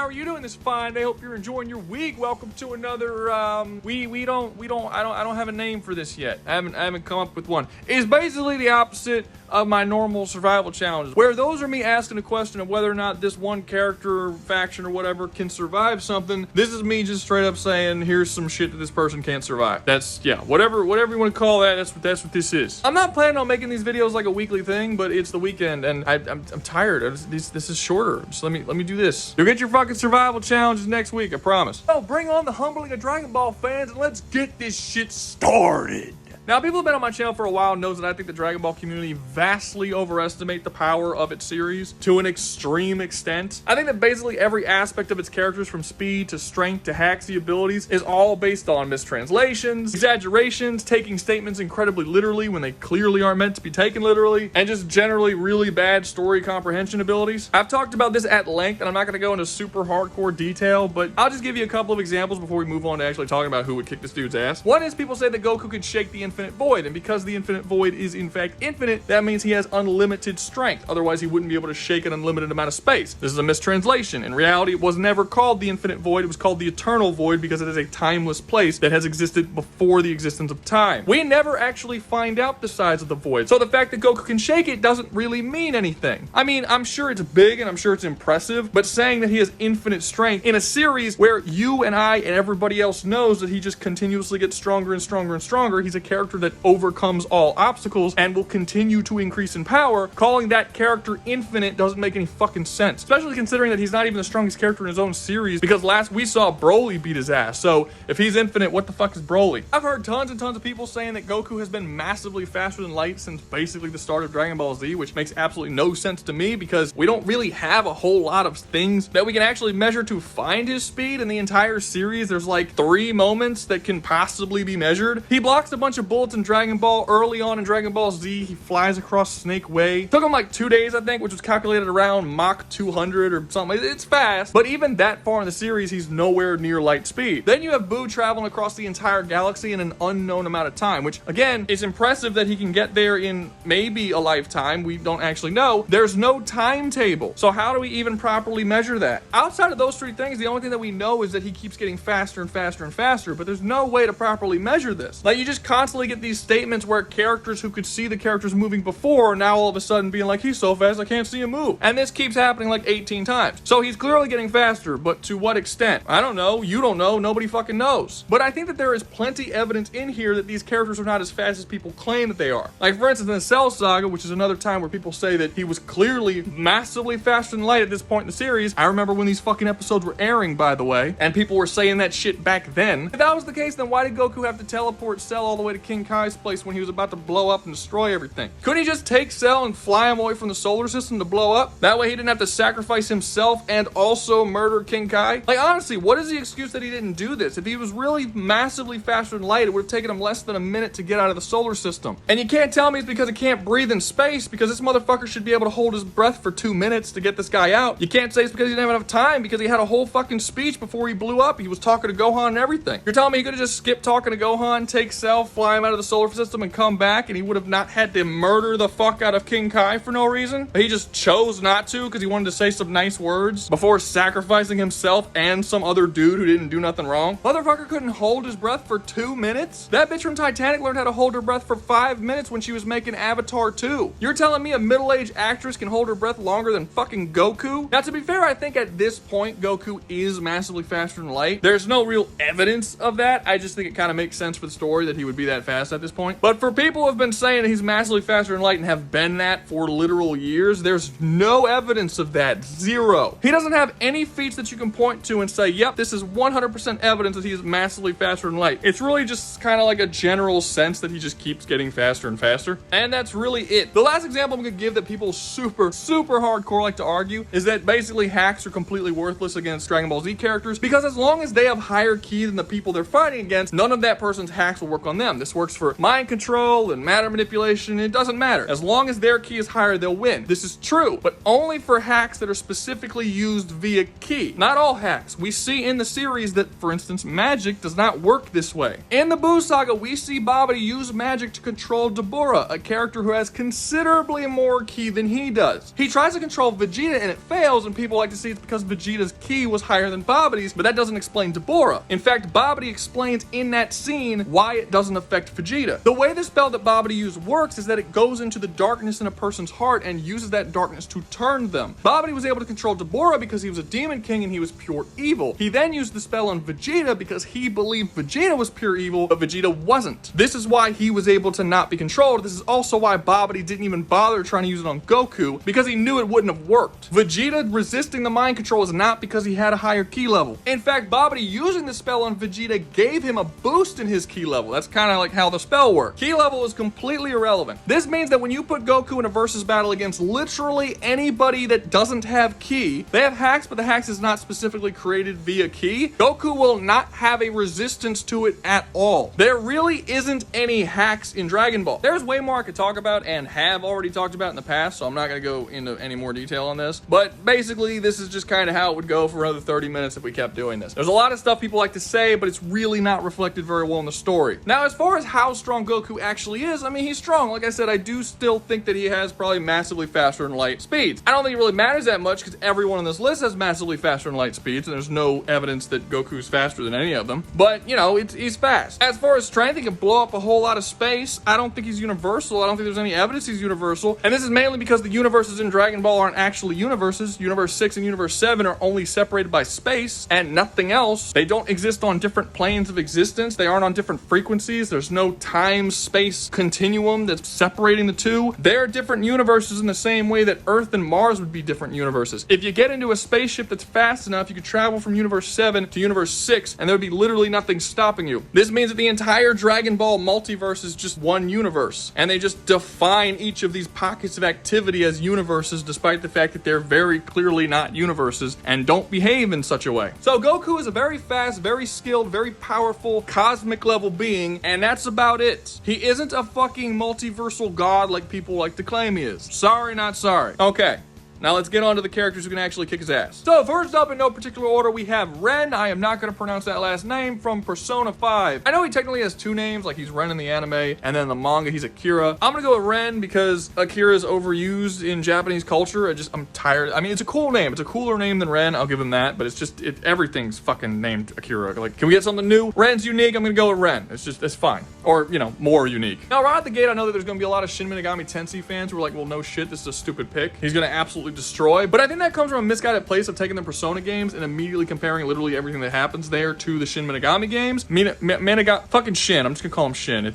How are you doing this fine day? Hope you're enjoying your week. Welcome to another, I don't have a name for this yet. I haven't come up with one. It's basically the opposite of my normal survival challenges, where those are me asking a question of whether or not this one character or faction or whatever can survive something. This is me just straight up saying, here's some shit that this person can't survive. That's, yeah, whatever you want to call that, that's what this is. I'm not planning on making these videos like a weekly thing, but it's the weekend and I'm tired. This is shorter. Just let me do this. You'll get your fucking survival challenges next week, I promise. Oh, bring on the humbling of Dragon Ball fans and let's get this shit started. Now, people who've been on my channel for a while knows that I think the Dragon Ball community vastly overestimate the power of its series to an extreme extent. I think that basically every aspect of its characters, from speed to strength to hacks the abilities, is all based on mistranslations, exaggerations, taking statements incredibly literally when they clearly aren't meant to be taken literally, and just generally really bad story comprehension abilities. I've talked about this at length, and I'm not going to go into super hardcore detail, but I'll just give you a couple of examples before we move on to actually talking about who would kick this dude's ass. One is people say that Goku could shake the infinite void, and because the infinite void is in fact infinite, that means he has unlimited strength. Otherwise, he wouldn't be able to shake an unlimited amount of space. This is a mistranslation. In reality, it was never called the infinite void. It was called the eternal void because it is a timeless place that has existed before the existence of time. We never actually find out the size of the void, so the fact that Goku can shake it doesn't really mean anything. I mean, I'm sure it's big and I'm sure it's impressive, but saying that he has infinite strength in a series where you and I and everybody else knows that he just continuously gets stronger and stronger and stronger, he's a character that overcomes all obstacles and will continue to increase in power, calling that character infinite doesn't make any fucking sense. Especially considering that he's not even the strongest character in his own series, because last we saw Broly beat his ass. So if he's infinite, what the fuck is Broly? I've heard tons and tons of people saying that Goku has been massively faster than light since basically the start of Dragon Ball Z, which makes absolutely no sense to me because we don't really have a whole lot of things that we can actually measure to find his speed in the entire series. There's like 3 moments that can possibly be measured. He blocks a bunch of bullets in Dragon Ball. Early on in Dragon Ball Z, he flies across Snake Way. Took him like 2 days, I think, which was calculated around Mach 200 or something. It's fast, but even that far in the series, he's nowhere near light speed. Then you have Boo traveling across the entire galaxy in an unknown amount of time, which again, is impressive that he can get there in maybe a lifetime. We don't actually know. There's no timetable. So how do we even properly measure that? Outside of those 3 things, the only thing that we know is that he keeps getting faster and faster and faster, but there's no way to properly measure this. Like, you just constantly get these statements where characters who could see the characters moving before are now all of a sudden being like, he's so fast I can't see him move. And this keeps happening like 18 times. So he's clearly getting faster, but to what extent? I don't know. You don't know. Nobody fucking knows. But I think that there is plenty evidence in here that these characters are not as fast as people claim that they are. Like, for instance, in the Cell Saga, which is another time where people say that he was clearly massively faster than light at this point in the series. I remember when these fucking episodes were airing, by the way, and people were saying that shit back then. If that was the case, then why did Goku have to teleport Cell all the way to King Kai's place when he was about to blow up and destroy everything? Couldn't he just take Cell and fly him away from the solar system to blow up? That way he didn't have to sacrifice himself and also murder King Kai? Like, honestly, what is the excuse that he didn't do this? If he was really massively faster than light, it would have taken him less than a minute to get out of the solar system. And you can't tell me it's because he can't breathe in space, because this motherfucker should be able to hold his breath for 2 minutes to get this guy out. You can't say it's because he didn't have enough time, because he had a whole fucking speech before he blew up. He was talking to Gohan and everything. You're telling me he could have just skipped talking to Gohan, take Cell, fly him out of the solar system, and come back, and he would have not had to murder the fuck out of King Kai for no reason? But he just chose not to because he wanted to say some nice words before sacrificing himself and some other dude who didn't do nothing wrong. Motherfucker couldn't hold his breath for 2 minutes? That bitch from Titanic learned how to hold her breath for 5 minutes when she was making Avatar 2. You're telling me a middle-aged actress can hold her breath longer than fucking Goku? Now, to be fair, I think at this point, Goku is massively faster than light. There's no real evidence of that. I just think it kind of makes sense for the story that he would be that fast at this point. But for people who have been saying that he's massively faster than light and have been that for literal years, there's no evidence of that. Zero. He doesn't have any feats that you can point to and say, yep, this is 100% evidence that he is massively faster than light. It's really just kind of like a general sense that he just keeps getting faster and faster. And that's really it. The last example I'm going to give that people super hardcore like to argue is that basically hacks are completely worthless against Dragon Ball Z characters, because as long as they have higher ki than the people they're fighting against, none of that person's hacks will work on them. This works for mind control and matter manipulation. It doesn't matter. As long as their ki is higher, they'll win. This is true, but only for hacks that are specifically used via ki. Not all hacks. We see in the series that, for instance, magic does not work this way. In the Buu Saga, we see Babidi use magic to control Dabura, a character who has considerably more ki than he does. He tries to control Vegeta and it fails, and people like to see it's because Vegeta's ki was higher than Babidi's, but that doesn't explain Dabura. In fact, Babidi explains in that scene why it doesn't affect Vegeta. The way the spell that Babidi used works is that it goes into the darkness in a person's heart and uses that darkness to turn them. Babidi was able to control Dabura because he was a demon king and he was pure evil. He then used the spell on Vegeta because he believed Vegeta was pure evil, but Vegeta wasn't. This is why he was able to not be controlled. This is also why Babidi didn't even bother trying to use it on Goku, because he knew it wouldn't have worked. Vegeta resisting the mind control is not because he had a higher ki level. In fact, Babidi using the spell on Vegeta gave him a boost in his ki level. That's kind of like how the spell works. Ki level is completely irrelevant. This means that when you put Goku in a versus battle against literally anybody that doesn't have ki, they have hacks, but the hacks is not specifically created via ki, Goku will not have a resistance to it at all. There really isn't any hacks in Dragon Ball. There's way more I could talk about and have already talked about in the past, so I'm not going to go into any more detail on this. But basically, this is just kind of how it would go for another 30 minutes if we kept doing this. There's a lot of stuff people like to say, but it's really not reflected very well in the story. Now, as far as how strong Goku actually is, I mean, he's strong. Like I said, I do still think that he has probably massively faster than light speeds. I don't think it really matters that much because everyone on this list has massively faster than light speeds, and there's no evidence that Goku's faster than any of them. But, you know, he's fast. As far as strength, he can blow up a whole lot of space. I don't think he's universal. I don't think there's any evidence he's universal. And this is mainly because the universes in Dragon Ball aren't actually universes. Universe 6 and Universe 7 are only separated by space and nothing else. They don't exist on different planes of existence. They aren't on different frequencies. There's no time-space continuum that's separating the two. They're different universes in the same way that Earth and Mars would be different universes. If you get into a spaceship that's fast enough, you could travel from Universe 7 to Universe 6, and there would be literally nothing stopping you. This means that the entire Dragon Ball multiverse is just one universe, and they just define each of these pockets of activity as universes, despite the fact that they're very clearly not universes and don't behave in such a way. So Goku is a very fast, very skilled, very powerful, cosmic level being, and that's about it. He isn't a fucking multiversal god like people like to claim he is. Sorry, not sorry. Okay. Now let's get on to the characters who can actually kick his ass. So first up, in no particular order, we have Ren. I am not going to pronounce that last name, from Persona 5. I know he technically has two names, like he's Ren in the anime, and then in the manga he's Akira. I'm going to go with Ren because Akira is overused in Japanese culture. I'm tired. I mean, it's a cool name. It's a cooler name than Ren, I'll give him that, but it's just, everything's fucking named Akira. Like, can we get something new? Ren's unique, I'm going to go with Ren. It's fine. Or, you know, more unique. Now, right out the gate, I know that there's going to be a lot of Shin Megami Tensei fans who are like, well, no shit, this is a stupid pick. He's going to absolutely destroy, but I think that comes from a misguided place of taking the Persona games and immediately comparing literally everything that happens there to the Shin Megami games. Fucking Shin. I'm just gonna call him Shin.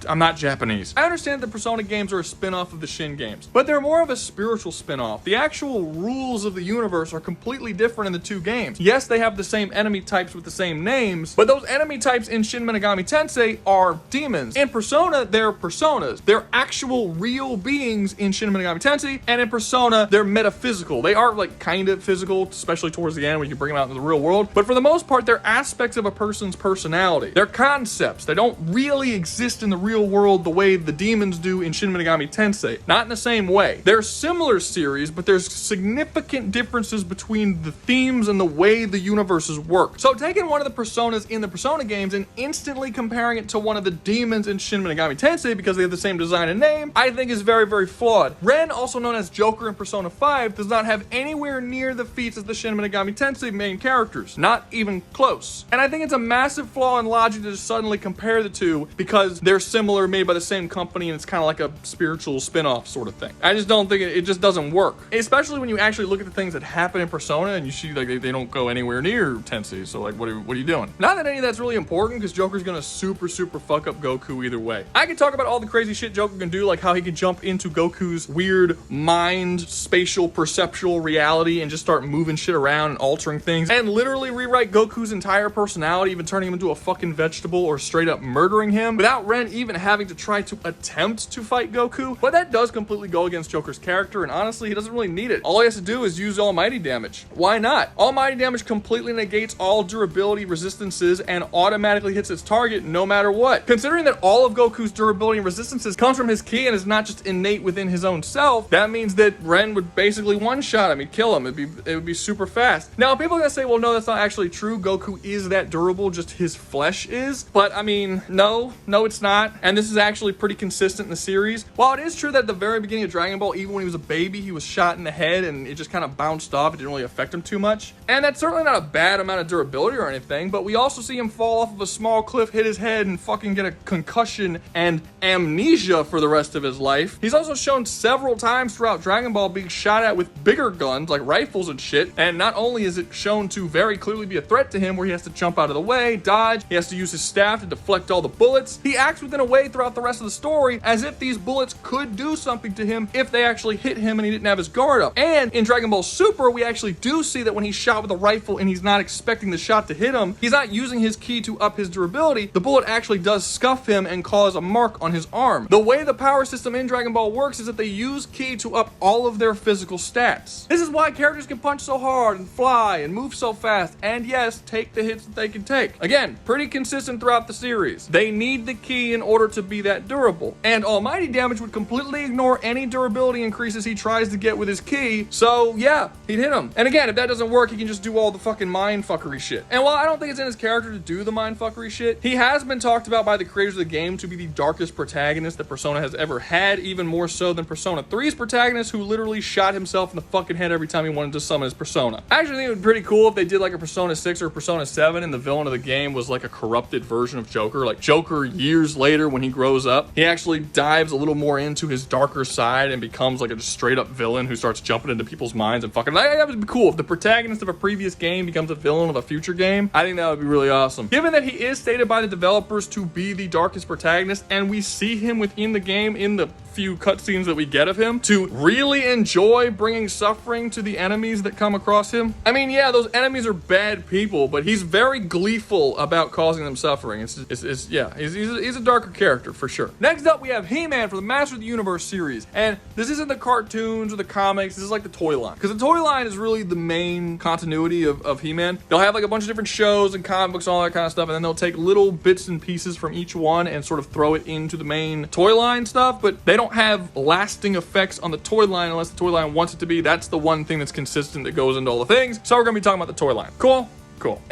I'm not Japanese. I understand that the Persona games are a spin-off of the Shin games, but they're more of a spiritual spin-off. The actual rules of the universe are completely different in the two games. Yes, they have the same enemy types with the same names, but those enemy types in Shin Megami Tensei are demons. In Persona, they're personas. They're actual real beings in Shin Megami Tensei, and in Persona, they're metaphysical. They are like kind of physical, especially towards the end when you bring them out into the real world. But for the most part, they're aspects of a person's personality. They're concepts. They don't really exist in the real world the way the demons do in Shin Megami Tensei. Not in the same way. They're similar series, but there's significant differences between the themes and the way the universes work. So taking one of the personas in the Persona games and instantly comparing it to one of the demons in Shin Megami Tensei because they have the same design and name, I think is very, very flawed. Ren, also known as Joker in Persona 5, does not have anywhere near the feats as the Shin Megami Tensei main characters. Not even close. And I think it's a massive flaw in logic to just suddenly compare the two because they're similar, made by the same company, and it's kind of like a spiritual spin-off sort of thing. I just don't think it just doesn't work. Especially when you actually look at the things that happen in Persona and you see like they don't go anywhere near Tensei. So like, what are you doing? Not that any of that's really important because Joker's gonna super fuck up Goku either way. I could talk about all the crazy shit Joker can do, like how he can jump into Goku's weird mind spatial spatial perceptual reality and just start moving shit around and altering things and literally rewrite Goku's entire personality, even turning him into a fucking vegetable or straight up murdering him without Ren even having to try to attempt to fight Goku. But that does completely go against Joker's character, and honestly, he doesn't really need it. All he has to do is use Almighty Damage. Why not? Almighty Damage completely negates all durability resistances and automatically hits its target no matter what. Considering that all of Goku's durability and resistances comes from his ki and is not just innate within his own self, that means that Ren would basically one-shot him. He'd kill him. It would be super fast. Now, people are gonna say, well, no, that's not actually true. Goku is that durable, just his flesh is. But I mean, no, it's not. And this is actually pretty consistent in the series. While it is true that at the very beginning of Dragon Ball, even when he was a baby, he was shot in the head and it just kind of bounced off. It didn't really affect him too much. And that's certainly not a bad amount of durability or anything, but we also see him fall off of a small cliff, hit his head, and fucking get a concussion and amnesia for the rest of his life. He's also shown several times throughout Dragon Ball being shot at with bigger guns, like rifles and shit. And not only is it shown to very clearly be a threat to him, where he has to jump out of the way, dodge, he has to use his staff to deflect all the bullets, he acts within a way throughout the rest of the story as if these bullets could do something to him if they actually hit him and he didn't have his guard up. And in Dragon Ball Super, we actually do see that when he's shot with a rifle and he's not expecting the shot to hit him, he's not using his ki to up his durability. The bullet actually does scuff him and cause a mark on his arm. The way the power system in Dragon Ball works is that they use ki to up all of their physical stats. This is why characters can punch so hard and fly and move so fast and, yes, take the hits that they can take. Again, pretty consistent throughout the series. They need the ki in order to be that durable. And Almighty Damage would completely ignore any durability increases he tries to get with his ki, so yeah, he'd hit him. And again, if that doesn't work, he can just do all the fucking mindfuckery shit. And while I don't think it's in his character to do the mindfuckery shit, he has been talked about by the creators of the game to be the darkest protagonist that Persona has ever had, even more so than Persona 3's protagonist, who literally shot himself in the fucking head every time he wanted to summon his persona. I actually think it would be pretty cool if they did like a Persona 6 or a Persona 7 and the villain of the game was like a corrupted version of Joker. Like Joker, years later when he grows up, he actually dives a little more into his darker side and becomes like a just straight up villain who starts jumping into people's minds and fucking, that would be cool. If the protagonist of a previous game becomes a villain of a future game, I think that would be really awesome. Given that he is stated by the developers to be the darkest protagonist, and we see him within the game in the few cutscenes that we get of him to really enjoy bringing suffering to the enemies that come across him. I mean, yeah, those enemies are bad people, but he's very gleeful about causing them suffering. He's a darker character for sure. Next up, we have He-Man for the Master of the Universe series, and this isn't the cartoons or the comics. This is like the toy line, because the toy line is really the main continuity of He-Man. They'll have like a bunch of different shows and comic books and all that kind of stuff, and then they'll take little bits and pieces from each one and sort of throw it into the main toy line stuff, but they don't have lasting effects on the toy line unless the toy line wants it to be. That's the one thing that's consistent that goes into all the things. So we're gonna be talking about the toy line. Cool.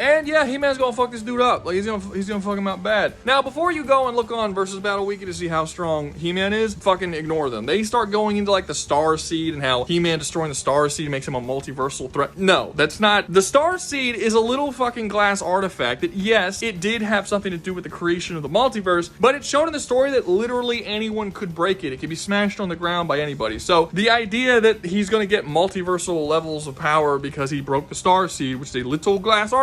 And yeah, He-Man's gonna fuck this dude up. Like he's gonna fuck him out bad. Now, before you go and look on Versus Battle Wiki to see how strong He-Man is, fucking ignore them. They start going into like the Star Seed and how He-Man destroying the Star Seed makes him a multiversal threat. No, that's not. The Star Seed is a little fucking glass artifact that, yes, it did have something to do with the creation of the multiverse, but it's shown in the story that literally anyone could break it. It could be smashed on the ground by anybody. So the idea that he's gonna get multiversal levels of power because he broke the Star Seed, which is a little glass artifact,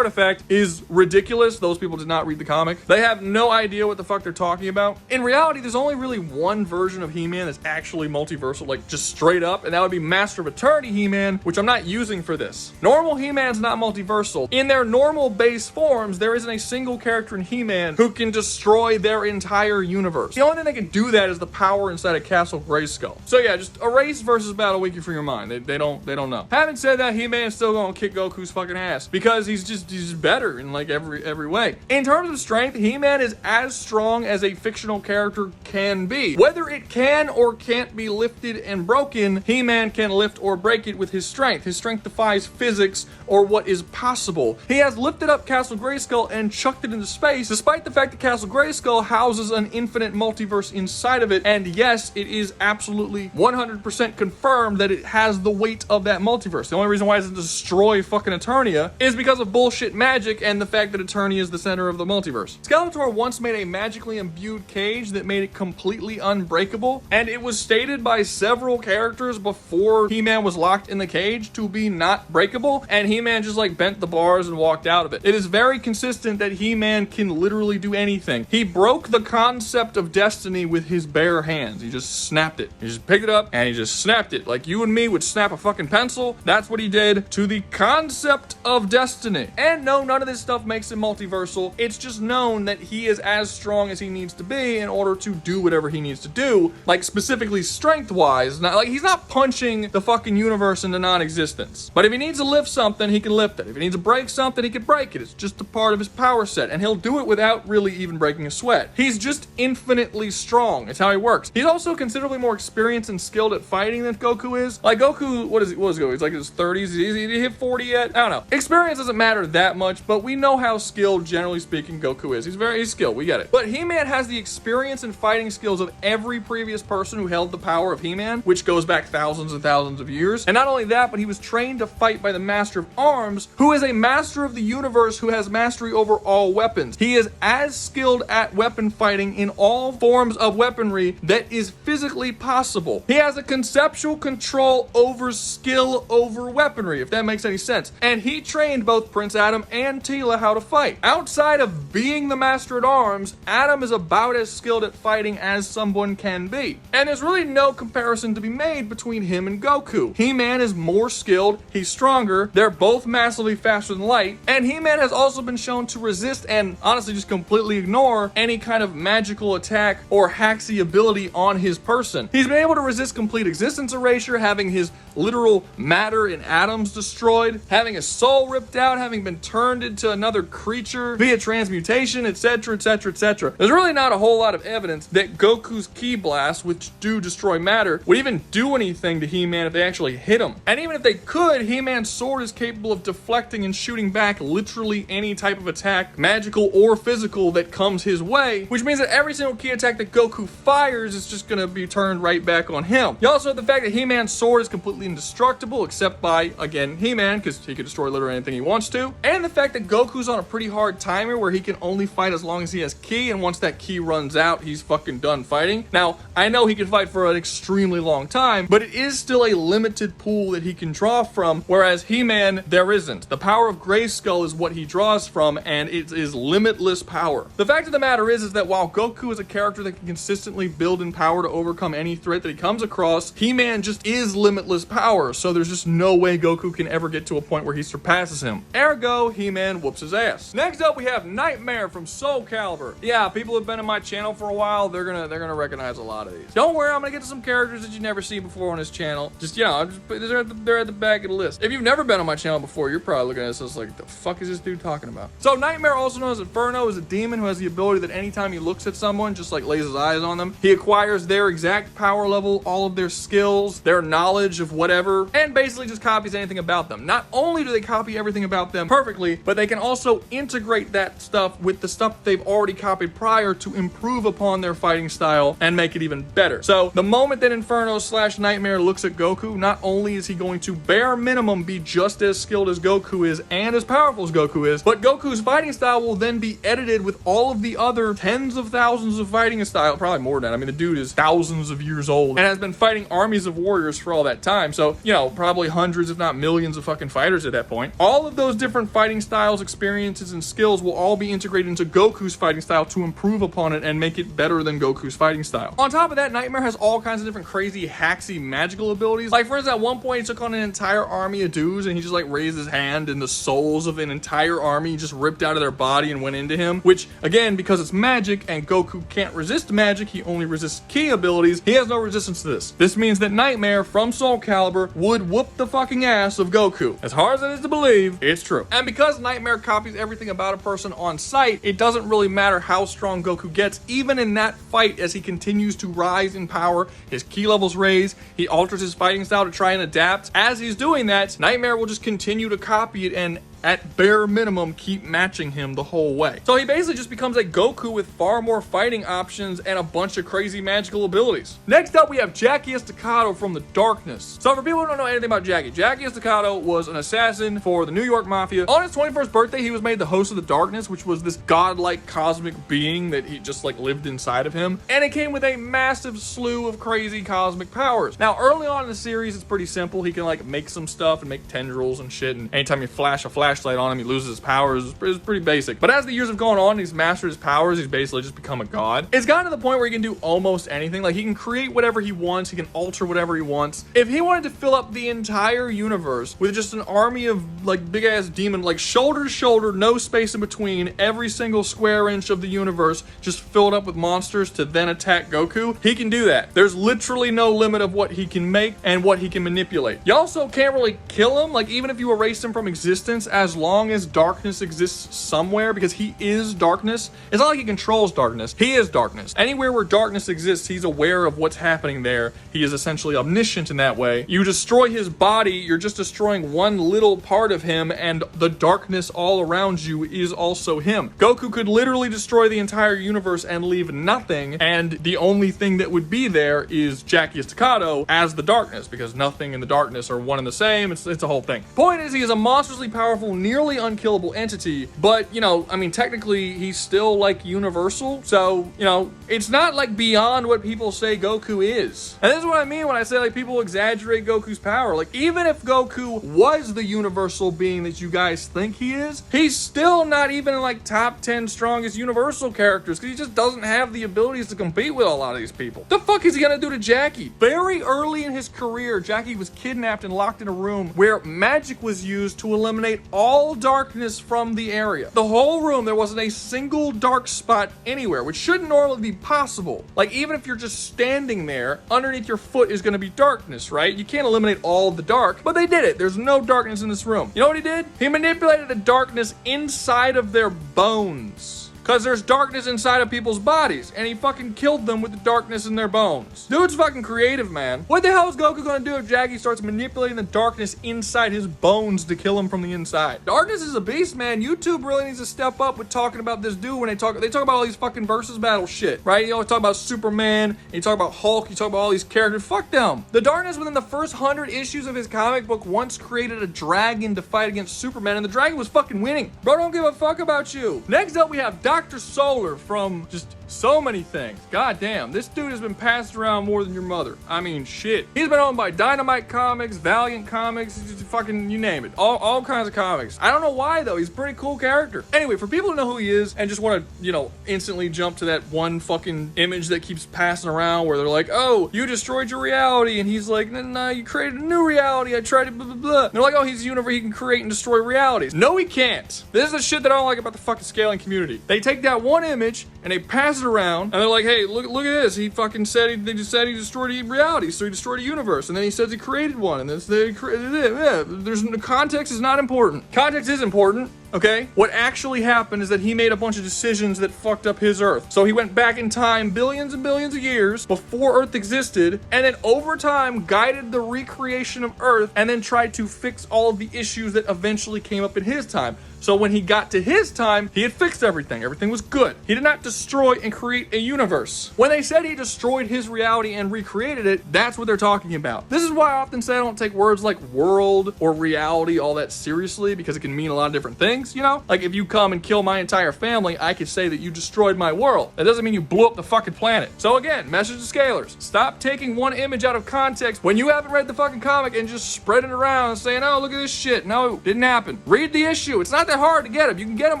is ridiculous. Those people did not read the comic. They have no idea what the fuck they're talking about. In reality, there's only really one version of He-Man that's actually multiversal, like just straight up, and that would be Master of Eternity He-Man, which I'm not using for this. Normal He-Man's not multiversal. In their normal base forms, there isn't a single character in He-Man who can destroy their entire universe. The only thing they can do that is the power inside of Castle Grayskull. So yeah, just erase Versus Battle Wiki from your mind. They don't know. Having said that, He-Man's still gonna kick Goku's fucking ass because he's just better in like every way. In terms of strength, He-Man is as strong as a fictional character can be. Whether it can or can't be lifted and broken, He-Man can lift or break it with his strength. His strength defies physics or what is possible. He has lifted up Castle Grayskull and chucked it into space, despite the fact that Castle Grayskull houses an infinite multiverse inside of it, and yes, it is absolutely 100% confirmed that it has the weight of that multiverse. The only reason why it doesn't destroy fucking Eternia is because of bullshit bullshit magic and the fact that Eternity is the center of the multiverse. Skeletor once made a magically imbued cage that made it completely unbreakable, and it was stated by several characters before He-Man was locked in the cage to be not breakable, and He-Man just like bent the bars and walked out of it. It is very consistent that He-Man can literally do anything. He broke the concept of destiny with his bare hands. He just snapped it. He just picked it up and he just snapped it. Like you and me would snap a fucking pencil. That's what he did to the concept of destiny. And no, none of this stuff makes him multiversal. It's just known that he is as strong as he needs to be in order to do whatever he needs to do. Like specifically strength-wise. Not like he's not punching the fucking universe into non-existence. But if he needs to lift something, he can lift it. If he needs to break something, he can break it. It's just a part of his power set. And he'll do it without really even breaking a sweat. He's just infinitely strong. It's how he works. He's also considerably more experienced and skilled at fighting than Goku is. Like Goku, what is Goku? He's like in his 30s. Did he hit 40 yet? I don't know. Experience doesn't matter that much, but we know how skilled, generally speaking, Goku is. He's skilled. We get it. But He-Man has the experience and fighting skills of every previous person who held the power of He-Man, which goes back thousands and thousands of years. And not only that, but he was trained to fight by the Master of Arms, who is a master of the universe who has mastery over all weapons. He is as skilled at weapon fighting in all forms of weaponry that is physically possible. He has a conceptual control over skill over weaponry, if that makes any sense. And he trained both Prince Adam and Teela how to fight. Outside of being the Master at Arms, Adam is about as skilled at fighting as someone can be. And there's really no comparison to be made between him and Goku. He-Man is more skilled, he's stronger, they're both massively faster than light, and He-Man has also been shown to resist and honestly just completely ignore any kind of magical attack or haxy ability on his person. He's been able to resist complete existence erasure, having his literal matter in atoms destroyed, having his soul ripped out, having been turned into another creature via transmutation, etc, etc, etc. There's really not a whole lot of evidence that Goku's ki blasts, which do destroy matter, would even do anything to He-Man if they actually hit him. And even if they could, He-Man's sword is capable of deflecting and shooting back literally any type of attack, magical or physical, that comes his way, which means that every single ki attack that Goku fires is just gonna be turned right back on him. You also have the fact that He-Man's sword is completely indestructible, except by, again, He-Man, because he can destroy literally anything he wants to, and the fact that Goku's on a pretty hard timer where he can only fight as long as he has ki, and once that ki runs out, he's fucking done fighting. Now, I know he can fight for an extremely long time, but it is still a limited pool that he can draw from, whereas He-Man, there isn't. The power of Grayskull is what he draws from, and it is limitless power. The fact of the matter is that while Goku is a character that can consistently build in power to overcome any threat that he comes across, He-Man just is limitless power, so there's just no way Goku can ever get to a point where he surpasses him. Ergo, He-Man whoops his ass. Next up, we have Nightmare from Soul Calibur. Yeah, people have been on my channel for a while. They're gonna recognize a lot of these. Don't worry, I'm gonna get to some characters that you've never seen before on this channel. Just, you know, they're at the back of the list. If you've never been on my channel before, you're probably looking at this like, the fuck is this dude talking about? So Nightmare, also known as Inferno, is a demon who has the ability that anytime he looks at someone, just like lays his eyes on them, he acquires their exact power level, all of their skills, their knowledge of whatever, and basically just copies anything about them. Not only do they copy everything about them perfectly, but they can also integrate that stuff with the stuff they've already copied prior to improve upon their fighting style and make it even better. So the moment that Inferno / Nightmare looks at Goku, not only is he going to bare minimum be just as skilled as Goku is and as powerful as Goku is, but Goku's fighting style will then be edited with all of the other tens of thousands of fighting style, probably more than that. I mean, the dude is thousands of years old and has been fighting armies of warriors for all that time. So, you know, probably hundreds, if not millions of fucking fighters at that point. All of those different fighting styles, experiences, and skills will all be integrated into Goku's fighting style to improve upon it and make it better than Goku's fighting style. On top of that, Nightmare has all kinds of different crazy, haxy, magical abilities. Like, for instance, at one point, he took on an entire army of dudes and he just, like, raised his hand and the souls of an entire army just ripped out of their body and went into him, which, again, because it's magic and Goku can't resist magic, he only resists ki abilities, he has no resistance to this. This means that Nightmare from Soul Calibur would whoop the fucking ass of Goku. As hard as it is to believe, it's true. And because Nightmare copies everything about a person on sight, it doesn't really matter how strong Goku gets, even in that fight as he continues to rise in power, his ki levels raise, he alters his fighting style to try and adapt. As he's doing that, Nightmare will just continue to copy it and at bare minimum, keep matching him the whole way. So he basically just becomes a Goku with far more fighting options and a bunch of crazy magical abilities. Next up, we have Jackie Estacado from the Darkness. So for people who don't know anything about Jackie Estacado was an assassin for the New York Mafia. On his 21st birthday, he was made the host of the Darkness, which was this godlike cosmic being that he just like lived inside of him. And it came with a massive slew of crazy cosmic powers. Now, early on in the series, it's pretty simple. He can like make some stuff and make tendrils and shit. And anytime you flash a flashlight on him, he loses his powers. It's pretty basic. But as the years have gone on, he's mastered his powers. He's basically just become a god. It's gotten to the point where he can do almost anything. Like he can create whatever he wants. He can alter whatever he wants. If he wanted to fill up the entire universe with just an army of like big ass demon, like shoulder to shoulder, no space in between, every single square inch of the universe just filled up with monsters to then attack Goku, he can do that. There's literally no limit of what he can make and what he can manipulate. You also can't really kill him. Like even if you erase him from existence, as long as darkness exists somewhere, because he is darkness. It's not like he controls darkness. He is darkness. Anywhere where darkness exists, he's aware of what's happening there. He is essentially omniscient in that way. You destroy his body, you're just destroying one little part of him, and the darkness all around you is also him. Goku could literally destroy the entire universe and leave nothing, and the only thing that would be there is Jackie Estacado as the darkness, because nothing and the darkness are one and the same. It's a whole thing. Point is, he is a monstrously powerful, nearly unkillable entity, but, you know, I mean, technically, he's still, like, universal, so, you know, it's not, like, beyond what people say Goku is. And this is what I mean when I say, like, people exaggerate Goku's power. Like, even if Goku was the universal being that you guys think he is, he's still not even in, like, top 10 strongest universal characters, because he just doesn't have the abilities to compete with a lot of these people. The fuck is he gonna do to Jackie? Very early in his career, Jackie was kidnapped and locked in a room where magic was used to eliminate all darkness from the area. The whole room, there wasn't a single dark spot anywhere, which shouldn't normally be possible. Like, even if you're just standing there, underneath your foot is gonna be darkness, right? You can't eliminate all of the dark, but they did it. There's no darkness in this room. You know what he did? He manipulated the darkness inside of their bones. Because there's darkness inside of people's bodies, and he fucking killed them with the darkness in their bones. Dude's fucking creative, man. What the hell is Goku gonna do if Jackie starts manipulating the darkness inside his bones to kill him from the inside? Darkness is a beast, man. YouTube really needs to step up with talking about this dude when they talk about all these fucking versus battle shit, right? You always talk about Superman, and you talk about Hulk, you talk about all these characters. Fuck them. The darkness within the first 100 issues of his comic book once created a dragon to fight against Superman, and the dragon was fucking winning. Bro, don't give a fuck about you. Next up, we have Dr. Solar from just so many things. God damn, this dude has been passed around more than your mother. I mean, shit. He's been owned by Dynamite Comics, Valiant Comics, just fucking you name it. All kinds of comics. I don't know why though. He's a pretty cool character. Anyway, for people who know who he is and just want to, you know, instantly jump to that one fucking image that keeps passing around where they're like, oh, you destroyed your reality, and he's like, nah, you created a new reality. I tried to blah, blah, blah. And they're like, oh, he's a universe, he can create and destroy realities. No, he can't. This is the shit that I don't like about the fucking scaling community. They take that one image and they pass it around, and they're like, hey, look at this. He fucking said they just said he destroyed a reality, so he destroyed a universe, and then he says he created one, and they created it. Yeah, there's context is not important. Context is important. Okay? What actually happened is that he made a bunch of decisions that fucked up his Earth. So he went back in time billions and billions of years before Earth existed, and then over time guided the recreation of Earth, and then tried to fix all of the issues that eventually came up in his time. So when he got to his time, he had fixed everything. Everything was good. He did not destroy and create a universe. When they said he destroyed his reality and recreated it, that's what they're talking about. This is why I often say I don't take words like world or reality all that seriously, because it can mean a lot of different things, you know? Like if you come and kill my entire family, I could say that you destroyed my world. That doesn't mean you blew up the fucking planet. So again, message to scalers. Stop taking one image out of context when you haven't read the fucking comic and just spreading it around and saying, oh, look at this shit. No, didn't happen. Read the issue. It's not that hard to get them. You can get them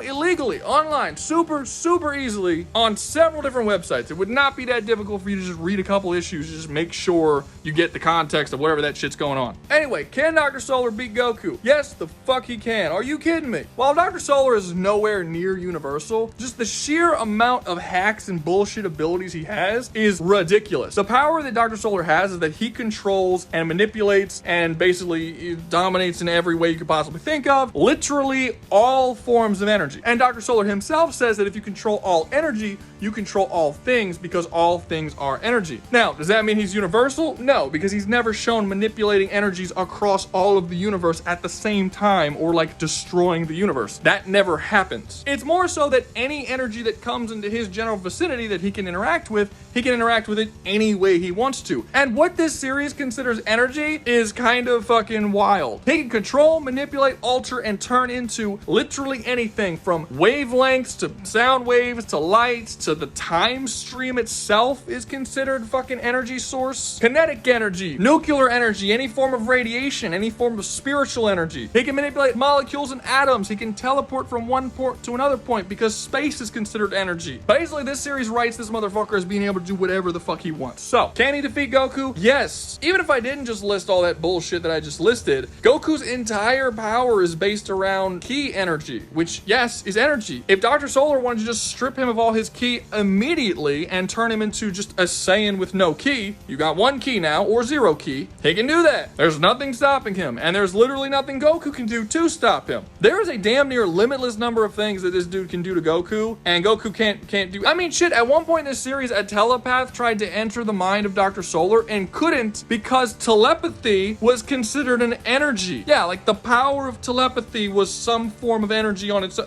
illegally online, super easily on several different websites. It would not be that difficult for you to just read a couple issues. Just make sure you get the context of whatever that shit's going on. Anyway, can Dr. Solar beat Goku? Yes, the fuck he can. Are you kidding me? While Dr. Solar is nowhere near universal, just the sheer amount of hacks and bullshit abilities he has is ridiculous. The power that Dr. Solar has is that he controls and manipulates and basically dominates in every way you could possibly think of, literally all forms of energy. And Dr. Solar himself says that if you control all energy, you control all things because all things are energy. Now, does that mean he's universal? No, because he's never shown manipulating energies across all of the universe at the same time or like destroying the universe. That never happens. It's more so that any energy that comes into his general vicinity that he can interact with it any way he wants to. And what this series considers energy is kind of fucking wild. He can control, manipulate, alter, and turn into literally anything from wavelengths to sound waves to lights to the time stream itself is considered fucking energy source. Kinetic energy, nuclear energy, any form of radiation, any form of spiritual energy. He can manipulate molecules and atoms. He can teleport from one point to another point because space is considered energy. Basically, this series writes this motherfucker as being able to do whatever the fuck he wants. So, can he defeat Goku? Yes. Even if I didn't just list all that bullshit that I just listed, Goku's entire power is based around ki energy, which, yes, is energy. If Dr. Solar wanted to just strip him of all his ki immediately and turn him into just a Saiyan with no ki, you got 1 ki now, or 0 ki, he can do that. There's nothing stopping him, and there's literally nothing Goku can do to stop him. There is a damn near limitless number of things that this dude can do to Goku, and Goku can't do. I mean, shit, at one point in this series, a telepath tried to enter the mind of Dr. Solar and couldn't because telepathy was considered an energy. Yeah, like the power of telepathy was some form of energy on its own.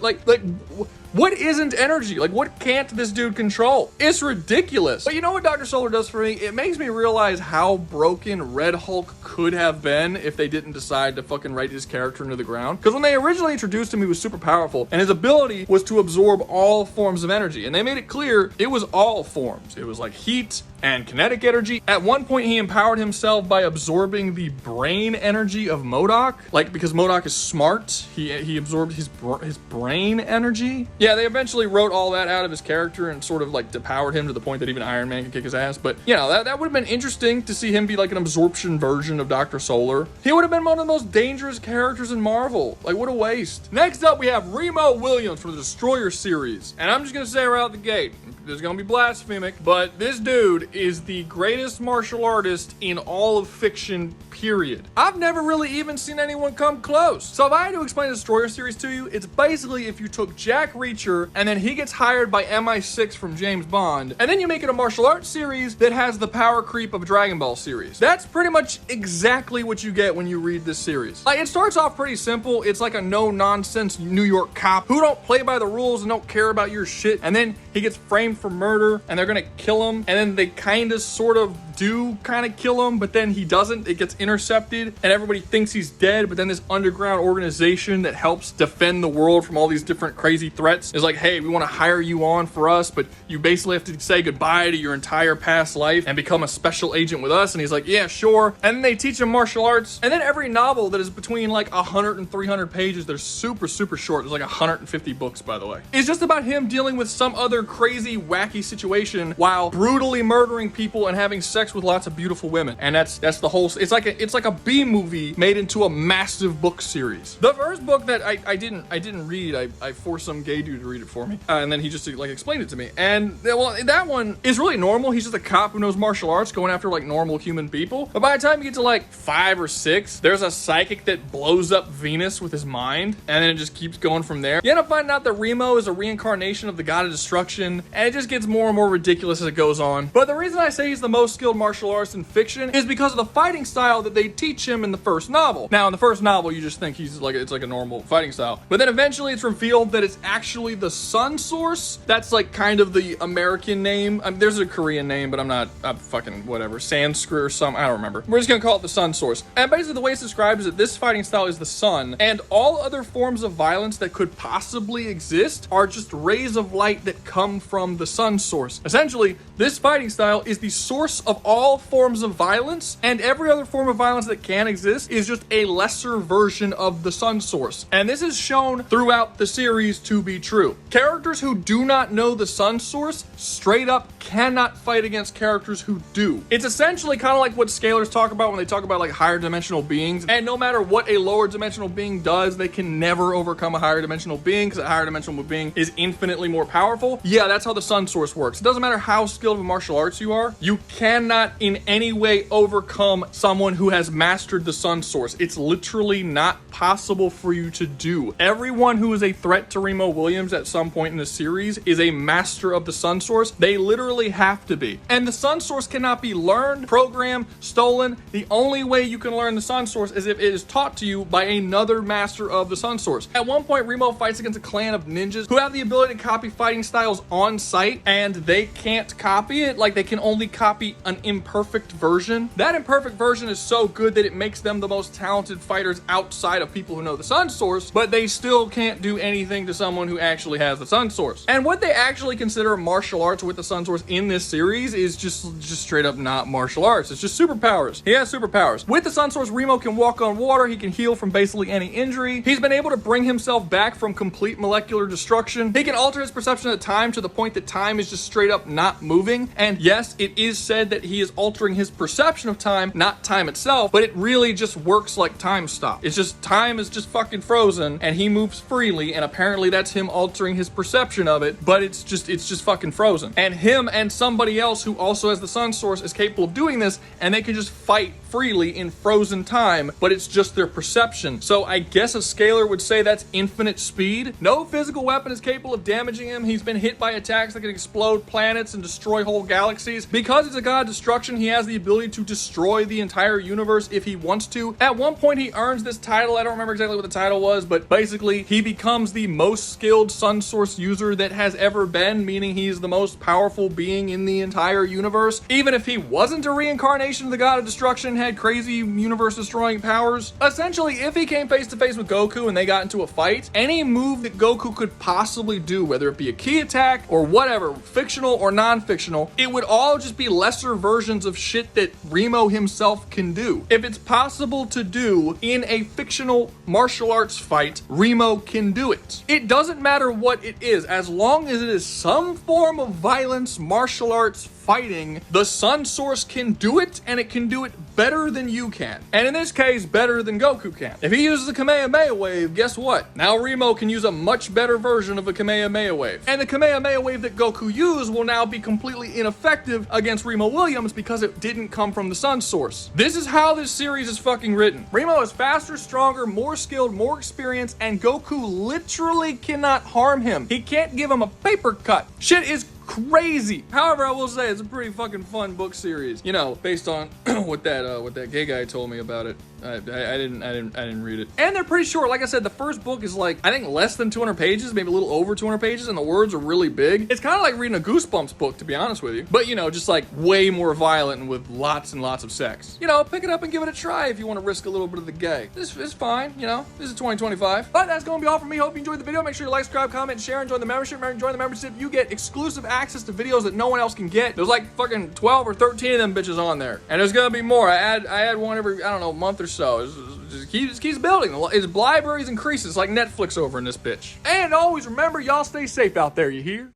What isn't energy? Like, what can't this dude control? It's ridiculous. But you know what Dr. Solar does for me? It makes me realize how broken Red Hulk could have been if they didn't decide to fucking write his character into the ground. Because when they originally introduced him, he was super powerful, and his ability was to absorb all forms of energy. And they made it clear it was all forms. It was like heat and kinetic energy. At one point, he empowered himself by absorbing the brain energy of MODOK. Like, because MODOK is smart, he absorbed his brain energy. Yeah, they eventually wrote all that out of his character and sort of like depowered him to the point that even Iron Man could kick his ass. But, you know, that would have been interesting to see him be like an absorption version of Dr. Solar. He would have been one of the most dangerous characters in Marvel. Like, what a waste. Next up, we have Remo Williams from the Destroyer series. And I'm just gonna say right out the gate, this is gonna be blasphemic, but this dude is the greatest martial artist in all of fiction, period. I've never really even seen anyone come close. So if I had to explain the Destroyer series to you, it's basically if you took Jack Reacher and then he gets hired by MI6 from James Bond, and then you make it a martial arts series that has the power creep of a Dragon Ball series. That's pretty much exactly what you get when you read this series. Like, it starts off pretty simple. It's like a no-nonsense New York cop who don't play by the rules and don't care about your shit, and then he gets framed for murder, and they're gonna kill him, and then they kind of sort of do kind of kill him, but then he doesn't. It gets intercepted, and everybody thinks he's dead, but then this underground organization that helps defend the world from all these different crazy threats is like, hey, we want to hire you on for us, but you basically have to say goodbye to your entire past life and become a special agent with us. And he's like, yeah, sure. And then they teach him martial arts, and then every novel that is between like 100 and 300 pages, they're super short. There's like 150 books, by the way. It's just about him dealing with some other crazy, wacky situation while brutally murdering people and having sex with lots of beautiful women. And that's the whole. It's like a B movie made into a massive book series. The first book that I didn't read, I forced some gay dude to read it for me, and then he just like explained it to me. And well, that one is really normal. He's just a cop who knows martial arts going after like normal human people. But by the time you get to like 5 or 6, there's a psychic that blows up Venus with his mind, and then it just keeps going from there. You end up finding out that Remo is a reincarnation of the god of destruction, and it just gets more and more ridiculous as it goes on. But the reason I say he's the most skilled martial artist in fiction is because of the fighting style that they teach him in the first novel. Now, in the first novel, you just think he's like, it's like a normal fighting style. But then eventually it's revealed that it's actually the Sun Source. That's like kind of the American name. I mean, there's a Korean name, but I'm fucking whatever. Sanskrit or something. I don't remember. We're just gonna call it the Sun Source. And basically the way it's described is that this fighting style is the sun, and all other forms of violence that could possibly exist are just rays of light that come from the Sun Source. Essentially, this fighting style is the source of all forms of violence, and every other form of violence that can exist is just a lesser version of the Sun Source. And this is shown throughout the series to be true. Characters who do not know the Sun Source straight up cannot fight against characters who do. It's essentially kind of like what scalers talk about when they talk about like higher dimensional beings, and no matter what a lower dimensional being does, they can never overcome a higher dimensional being because a higher dimensional being is infinitely more powerful. Yeah, that's how the Sun Source works. It doesn't matter how skilled of a martial arts you are, you cannot cannot in any way overcome someone who has mastered the Sun Source. It's literally not possible for you to do. Everyone who is a threat to Remo Williams at some point in the series is a master of the Sun Source. They literally have to be. And the Sun Source cannot be learned, programmed, stolen. The only way you can learn the Sun Source is if it is taught to you by another master of the Sun Source. At one point, Remo fights against a clan of ninjas who have the ability to copy fighting styles on site, and they can't copy it. Like, they can only copy an imperfect version. That imperfect version is so good that it makes them the most talented fighters outside of people who know the Sun Source, but they still can't do anything to someone who actually has the Sun Source. And what they actually consider martial arts with the Sun Source in this series is just straight up not martial arts. It's just superpowers. He has superpowers. With the Sun Source, Remo can walk on water. He can heal from basically any injury. He's been able to bring himself back from complete molecular destruction. He can alter his perception of time to the point that time is just straight up not moving. And yes, it is said that he is altering his perception of time, not time itself, but it really just works like time stop. It's just time is just fucking frozen and he moves freely, and apparently that's him altering his perception of it, but it's just fucking frozen. And him and somebody else who also has the Sun Source is capable of doing this, and they can just fight freely in frozen time, but it's just their perception. So I guess a scaler would say that's infinite speed. No physical weapon is capable of damaging him. He's been hit by attacks that can explode planets and destroy whole galaxies. Because he's a god of destruction, he has the ability to destroy the entire universe if he wants to. At one point, he earns this title. I don't remember exactly what the title was, but basically, he becomes the most skilled Sun Source user that has ever been, meaning he's the most powerful being in the entire universe. Even if he wasn't a reincarnation of the god of destruction, had crazy universe-destroying powers. Essentially, if he came face-to-face with Goku and they got into a fight, any move that Goku could possibly do, whether it be a key attack or whatever, fictional or non-fictional, it would all just be lesser versions of shit that Remo himself can do. If it's possible to do in a fictional martial arts fight, Remo can do it. It doesn't matter what it is, as long as it is some form of violence, martial arts, fighting, the Sun Source can do it, and it can do it better than you can. And in this case, better than Goku can. If he uses a Kamehameha wave, guess what? Now Remo can use a much better version of a Kamehameha wave. And the Kamehameha wave that Goku used will now be completely ineffective against Remo Williams because it didn't come from the Sun Source. This is how this series is fucking written. Remo is faster, stronger, more skilled, more experienced, and Goku literally cannot harm him. He can't give him a paper cut. Shit is crazy. However, I will say it's a pretty fucking fun book series. You know, based on what that gay guy told me about it. I didn't read it. And they're pretty short. Like I said, the first book is like, I think less than 200 pages, maybe a little over 200 pages, and the words are really big. It's kind of like reading a Goosebumps book, to be honest with you. But, you know, just like way more violent and with lots and lots of sex. You know, pick it up and give it a try if you want to risk a little bit of the gay. This is fine, you know. This is 2025. But that's going to be all from me. Hope you enjoyed the video. Make sure you like, subscribe, comment, and share, and join the membership. Remember, join the membership. You get exclusive access to videos that no one else can get. There's like fucking 12 or 13 of them bitches on there. And there's going to be more. I add one every, I don't know, month or so. Just keeps building. His libraries increases like Netflix over in this bitch. And always remember, y'all stay safe out there, you hear?